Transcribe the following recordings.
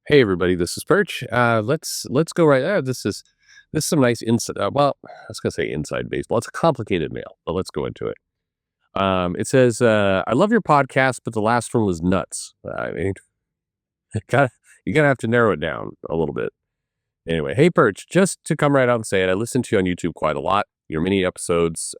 Hey everybody, this is Perch. Let's go right there. This is some nice inside. Well, I was gonna say inside baseball. It's a complicated mail, but let's go into it. It says, "I love your podcast, but the last one was nuts." I mean, gotta, you're gonna have to narrow it down a little bit. Anyway, hey Perch, just to come right out and say it, I listen to you on YouTube quite a lot. Your min episodes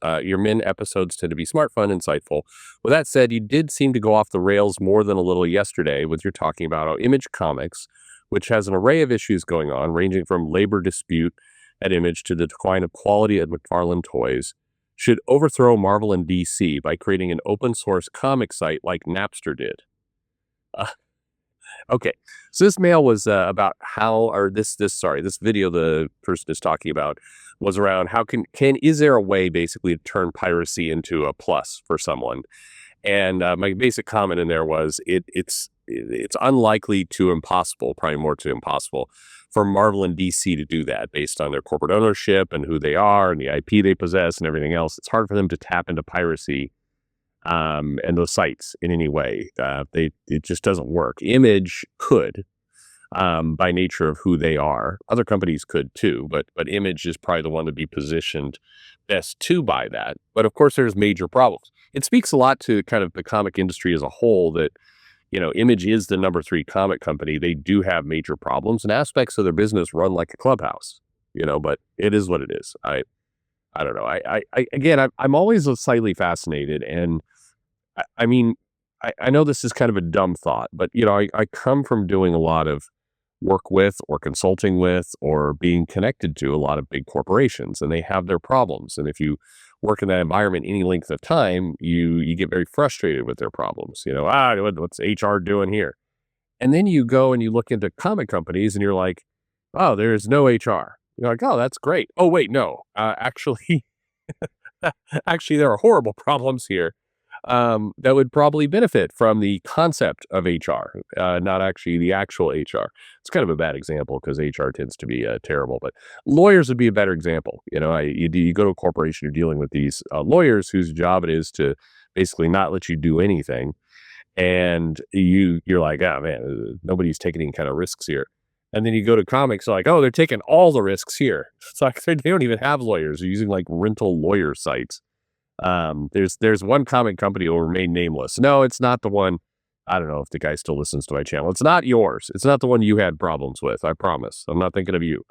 tend to be smart, fun, insightful. With that said, you did seem to go off the rails more than a little yesterday with your talking about how Image Comics, which has an array of issues going on, ranging from labor dispute at Image to the decline of quality at McFarlane Toys, should overthrow Marvel and DC by creating an open source comic site like Napster did. Uh, Okay, so this mail was about how, or this video the person is talking about was around how is there a way basically to turn piracy into a plus for someone? And my basic comment in there was it's unlikely to impossible, probably more to impossible, for Marvel and DC to do that based on their corporate ownership and who they are and the IP they possess and everything else. It's hard for them to tap into piracy and those sites in any way. It just doesn't work. Image could, by nature of who they are. Other companies could too, but Image is probably the one to be positioned best to buy that. But of course, there's major problems. It speaks a lot to kind of the comic industry as a whole that, Image is the number 3 comic company. They do have major problems and aspects of their business run like a clubhouse, but it is what it is. I don't know. I'm always slightly fascinated, and I mean, I know this is kind of a dumb thought, but I come from doing a lot of work with or consulting with or being connected to a lot of big corporations, and they have their problems. And if you work in that environment any length of time, you get very frustrated with their problems. What's HR doing here? And then you go and you look into comic companies and you're like, oh, there's no HR. You're like, oh, that's great. Oh, wait, no, actually, actually, there are horrible problems here that would probably benefit from the concept of HR, not actually the actual HR. It's kind of a bad example because HR tends to be terrible, but lawyers would be a better example. You go to a corporation, you're dealing with these lawyers whose job it is to basically not let you do anything. And you're like, oh man, nobody's taking any kind of risks here. And then you go to comics, like, oh, they're taking all the risks here. It's like they don't even have lawyers. They're using like rental lawyer sites. There's one comic company will remain nameless. No, it's not the one. I don't know if the guy still listens to my channel. It's not yours. It's not the one you had problems with. I promise. I'm not thinking of you.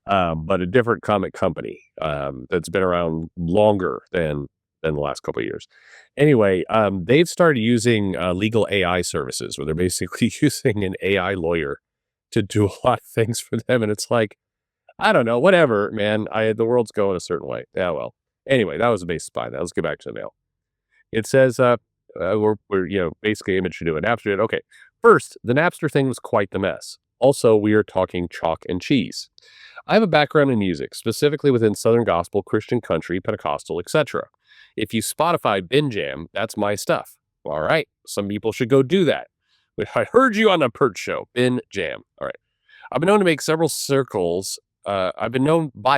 But a different comic company that's been around longer than the last couple of years. Anyway, they've started using legal AI services where they're basically using an AI lawyer to do a lot of things for them. And it's like, I don't know, whatever, man. The world's going a certain way. Yeah, well. Anyway, that was the basis behind that. Let's get back to the mail. It says we're basically Image should do it. Napster did. Okay. First, the Napster thing was quite the mess. Also, we are talking chalk and cheese. I have a background in music, specifically within Southern gospel, Christian country, Pentecostal, etc. If you Spotify Bin Jam, that's my stuff. All right. Some people should go do that. I heard you on the Perch show. Bin Jam. All right. I've been known by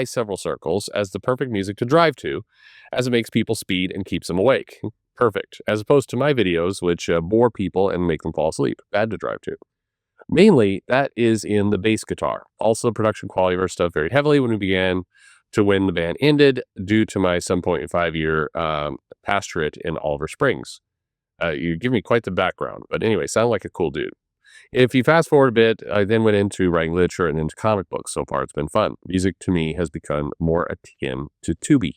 several circles as the perfect music to drive to, as it makes people speed and keeps them awake. Perfect. As opposed to my videos, which bore people and make them fall asleep. Bad to drive to. Mainly, that is in the bass guitar. Also, the production quality of our stuff varied heavily when the band ended, due to my 7.5-year pastorate in Oliver Springs. You give me quite the background, but anyway, sound like a cool dude. If you fast forward a bit, I then went into writing literature and into comic books. So far, it's been fun. Music to me has become more akin to Tubi.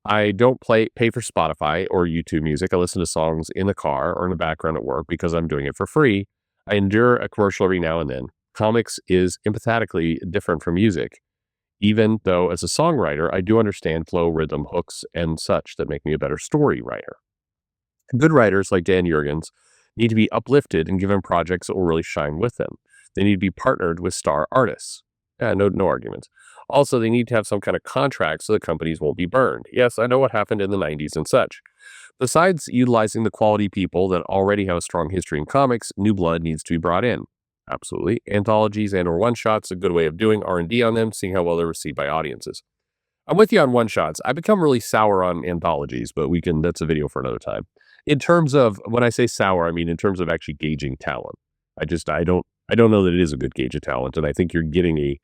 I don't pay for Spotify or YouTube music. I listen to songs in the car or in the background at work because I'm doing it for free. I endure a commercial every now and then. Comics is empathetically different from music, even though as a songwriter, I do understand flow, rhythm, hooks, and such that make me a better story writer. Good writers like Dan Jurgens need to be uplifted and given projects that will really shine with them. They need to be partnered with star artists. No arguments. Also, they need to have some kind of contract so the companies won't be burned. Yes, I know what happened in the 90s and such. Besides utilizing the quality people that already have a strong history in comics, new blood needs to be brought in. Absolutely. Anthologies and or one-shots, a good way of doing R&D on them, seeing how well they're received by audiences. I'm with you on one-shots. I become really sour on anthologies, but that's a video for another time. In terms of, when I say sour, I mean in terms of actually gauging talent. I don't I don't know that it is a good gauge of talent, and I think you're getting a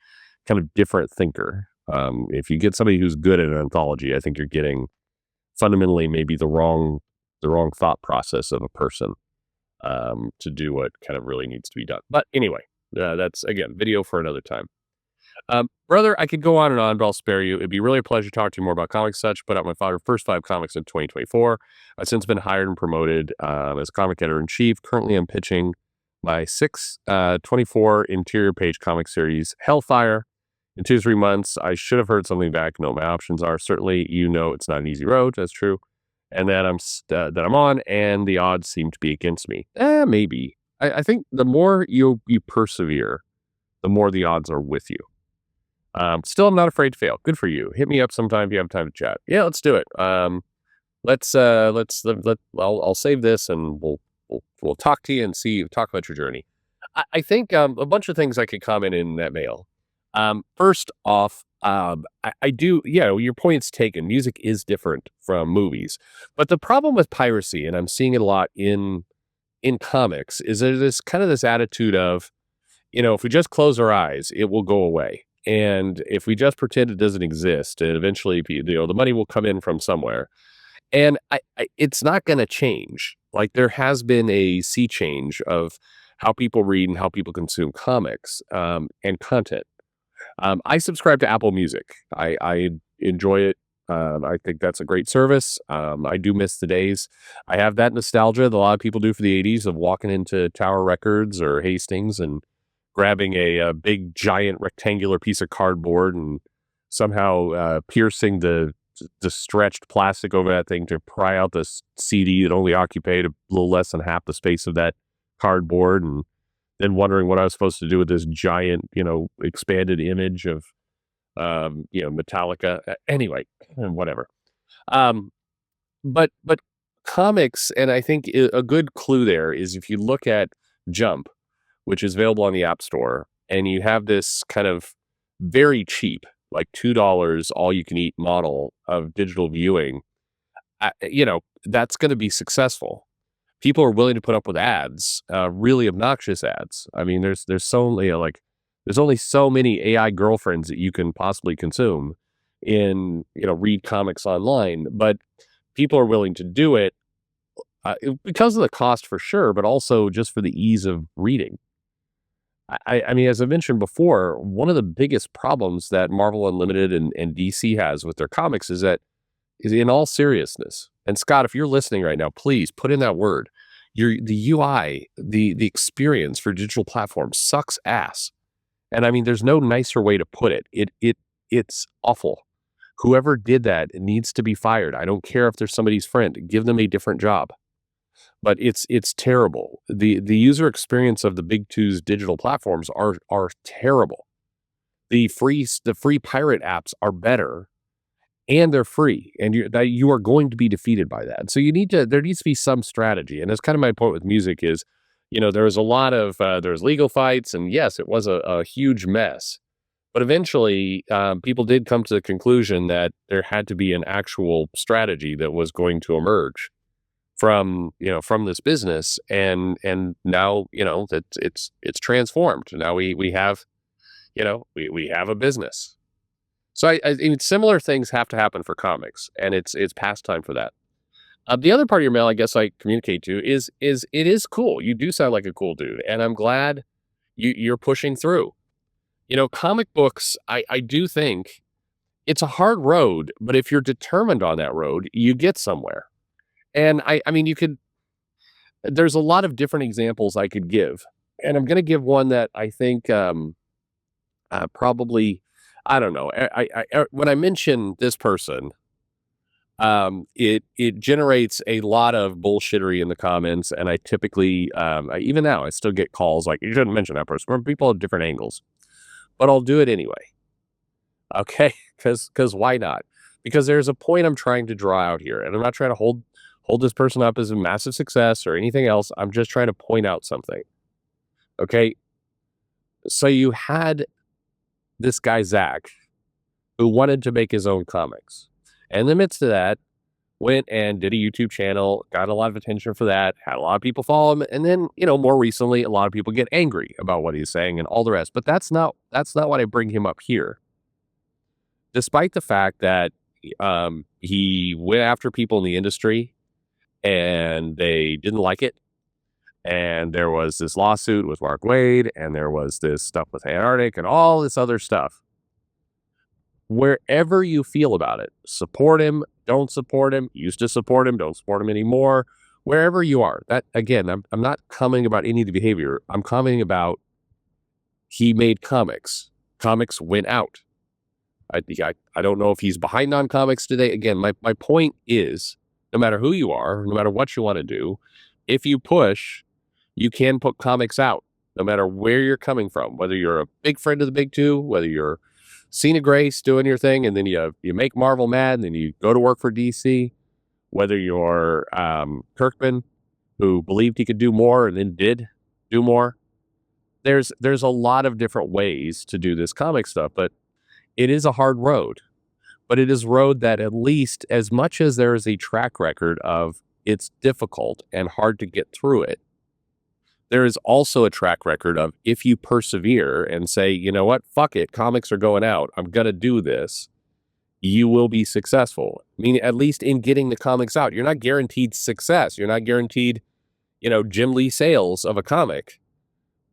kind of different thinker. If you get somebody who's good at an anthology, I think you're getting fundamentally maybe the wrong thought process of a person to do what kind of really needs to be done. But anyway, that's again video for another time. Brother, I could go on and on, but I'll spare you. It'd be really a pleasure to talk to you more about comics. Such put out my first 5 comics in 2024. I've since been hired and promoted as comic editor in chief. Currently, I'm pitching my 24 interior page comic series, Hellfire. In 2 to 3 months, I should have heard something back. No, my options are certainly, it's not an easy road. That's true. And that I'm on, and the odds seem to be against me. Maybe. I think the more you persevere, the more the odds are with you. Still, I'm not afraid to fail. Good for you. Hit me up sometime if you have time to chat. Yeah, let's do it. I'll save this and we'll talk to you and talk about your journey. I think a bunch of things I could comment in that mail. First off, I do, your point's taken. Music is different from movies, but the problem with piracy, and I'm seeing it a lot in comics, is there's kind of this attitude of, if we just close our eyes, it will go away. And if we just pretend it doesn't exist, and eventually, the money will come in from somewhere. And it's not going to change. Like, there has been a sea change of how people read and how people consume comics and content. I subscribe to Apple Music. I enjoy it. I think that's a great service. I do miss the days. I have that nostalgia that a lot of people do for the 80s of walking into Tower Records or Hastings and grabbing a big, giant, rectangular piece of cardboard and somehow piercing the stretched plastic over that thing to pry out this CD that only occupied a little less than half the space of that cardboard, and then wondering what I was supposed to do with this giant, expanded image of, Metallica. Anyway, whatever. But comics, and I think a good clue there is if you look at Jump, which is available on the App Store, and you have this kind of very cheap, like $2, all you can eat model of digital viewing, that's going to be successful. People are willing to put up with ads, really obnoxious ads. I mean, there's only so many AI girlfriends that you can possibly consume in, read comics online, but people are willing to do it because of the cost for sure, but also just for the ease of reading. I mean, as I mentioned before, one of the biggest problems that Marvel Unlimited and DC has with their comics is in all seriousness. And Scott, if you're listening right now, please put in that word. The UI, the experience for digital platforms sucks ass. And I mean, there's no nicer way to put it. It's awful. Whoever did that needs to be fired. I don't care if they're somebody's friend. Give them a different job. But it's terrible. The user experience of the big two's digital platforms are terrible. The free pirate apps are better, and they're free, and you are going to be defeated by that. So there needs to be some strategy, and that's kind of my point with music is, there was a lot of there's legal fights, and yes, it was a huge mess, but eventually people did come to the conclusion that there had to be an actual strategy that was going to emerge from this business, and now that it's transformed. Now we have we have a business. So I mean, similar things have to happen for comics, and it's past time for that. The other part of your mail, I guess I communicate to is it is cool. You do sound like a cool dude, and I'm glad you're pushing through. Comic books, I do think it's a hard road, but if you're determined on that road, you get somewhere. And I mean, there's a lot of different examples I could give, and I'm going to give one that I think probably, I don't know. When I mention this person, it generates a lot of bullshittery in the comments, and I typically, even now, I still get calls like, you shouldn't mention that person, from people at different angles, but I'll do it anyway. Okay, because why not? Because there's a point I'm trying to draw out here, and I'm not trying to hold this person up as a massive success or anything else. I'm just trying to point out something. Okay, so you had this guy Zach, who wanted to make his own comics. And in the midst of that, went and did a YouTube channel, got a lot of attention for that, had a lot of people follow him, and then, you know, more recently, a lot of people get angry about what he's saying and all the rest. But that's not what I bring him up here. Despite the fact that he went after people in the industry and they didn't like it, and there was this lawsuit with Mark Wade, and there was this stuff with Antarctic and all this other stuff. Wherever you feel about it, support him, don't support him, used to support him, don't support him anymore, wherever you are. That, again, I'm not commenting about any of the behavior. I'm commenting about he made comics. Comics went out. I don't know if he's behind on comics today. Again, my point is, no matter who you are, no matter what you want to do, if you push, you can put comics out, no matter where you're coming from, whether you're a big friend of the big two, whether you're Cena Grace doing your thing, and then you make Marvel mad, and then you go to work for DC, whether you're Kirkman, who believed he could do more and then did do more. There's a lot of different ways to do this comic stuff, but it is a hard road. But it is a road that, at least as much as there is a track record of it's difficult and hard to get through it, there is also a track record of, if you persevere and say, you know what, fuck it, comics are going out, I'm going to do this, you will be successful. I mean, at least in getting the comics out. You're not guaranteed success. You're not guaranteed, you know, Jim Lee sales of a comic.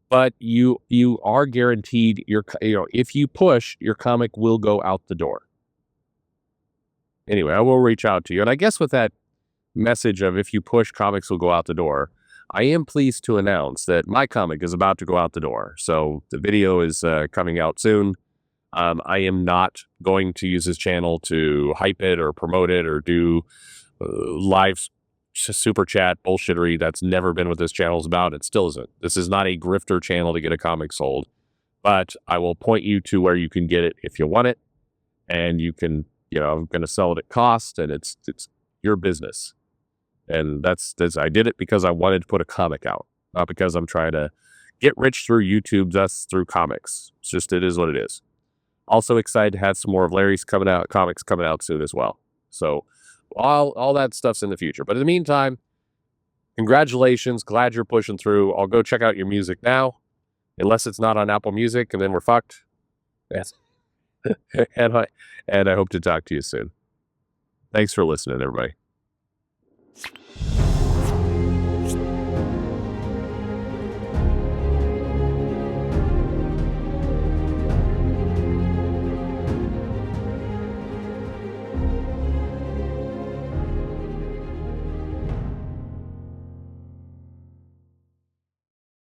But you are guaranteed if you push, your comic will go out the door. Anyway, I will reach out to you. And I guess with that message of, if you push, comics will go out the door, I am pleased to announce that my comic is about to go out the door. So the video is coming out soon. I am not going to use this channel to hype it or promote it or do live super chat bullshittery. That's never been what this channel is about. It still isn't. This is not a grifter channel to get a comic sold, but I will point you to where you can get it if you want it, and you can, you know, I'm going to sell it at cost, and it's your business. And that's I did it because I wanted to put a comic out, not because I'm trying to get rich through YouTube, thus through comics. It's just, it is what it is. Also excited to have some more of Larry's comics coming out soon as well. So all that stuff's in the future. But in the meantime, congratulations. Glad you're pushing through. I'll go check out your music now, unless it's not on Apple Music, and then we're fucked. Yes. and I hope to talk to you soon. Thanks for listening, everybody.